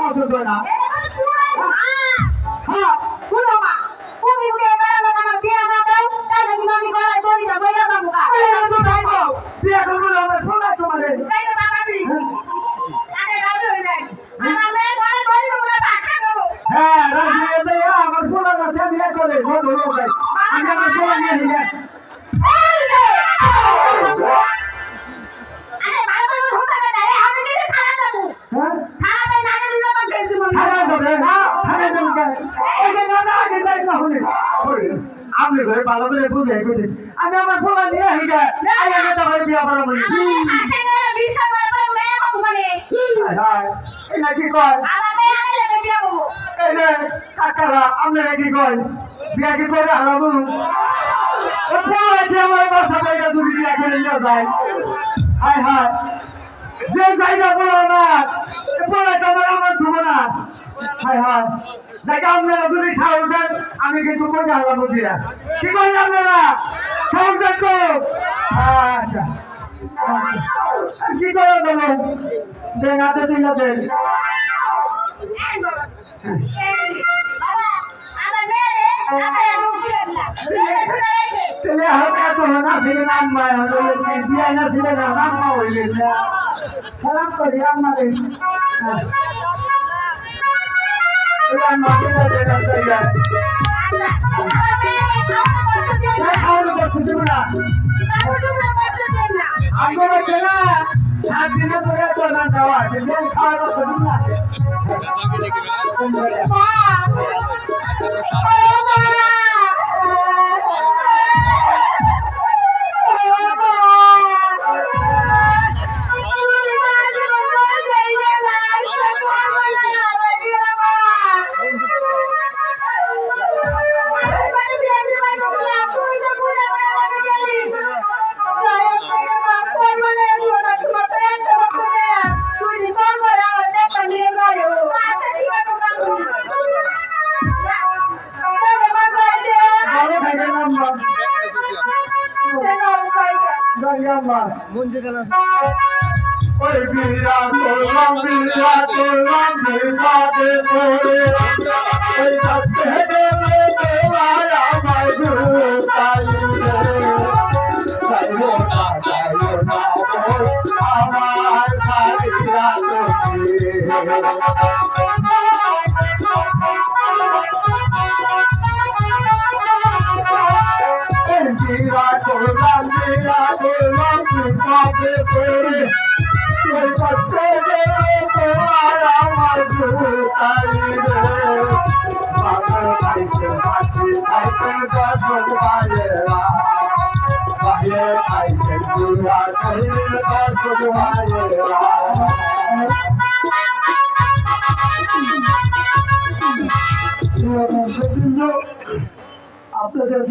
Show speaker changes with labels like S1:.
S1: পছন্দ না
S2: হ্যাঁ শুনো মা তুমি উঠে বেড়ানো আমার বিয়ে না দাও তাহলে কিন্তু আমি গলায় দড়ি দেবো এটা যাবো গা
S1: বিয়ে করবো আমার শোনা তোমারে
S2: তাই না বাবা আমি আরে রাজি হই নাই আমার মেয়ে গলায় দড়ি দেবো না টাকা দেবো
S1: হ্যাঁ রাজি হয়ে যায় আমার শোনা রাখে বিয়ে করে আমি আমার শোনা নিয়ে নিয়ে
S2: আরে ভালো করে ঢোকা না এ আমি দিদি খাওয়া দেবো
S1: হ্যাঁ
S2: খাওয়া দেয় না দিলে তো বেশ দিব
S1: খারাপ হবে খারাপ হবে এই যে না আগে যাই না হলে আপনি ঘরে ভালো করে বুঝাই বুঝে আমি আমার শোনা নিয়ে আসি গে আই আমি তো ভাই বিয়ে করা বলি
S2: আরে না বিশা করে বলে মেয়ে কম মানে
S1: হ্যাঁ এই নাকি কয়
S2: আমার মেয়ে আইলে বিয়ে করব
S1: এই যে কাকারা আপনারা কি কয় বিয়ে কি করে হারাবো ও পোলাইছে আমার বাসা জায়গা যদি বিয়ে করে নিয়ে যায় হায় হায় যে জায়গা বলো না পোলাইছে আমার ধুবো না হায় হায় জায়গা আপনারা যদি সাহস দেন আমি কিন্তু করে হারাবো দিয়া কি করেন আপনারা সাহস দেন তো আচ্ছা কি করে দেবো দেন হাতে দিলে দেন
S2: এই বাবা বাবা আমার মেয়ে রে আপনি এত উঠিলেন না শুনে রাখবে
S1: তেলে হবে এত না ছিল নাম মায় হলো বিয়ে না ছিল না নাম মা হইলেন না সালাম করি আমাদের ওই বিয়া করলাম বিবাদে পড়ে ওই কাছে গেলে তোমার আমার আমার সারিয়া বিয়া করলাম বিবাদে পড়ে ওই কাছে গেলে তোমার আমার তাই রে বাবা খাইছে হাসি খাইছে গজল ভাইয়েরা ভাইয়ে খাইছে দুয়া খাইছে গজল ভাইয়েরা আপনাদের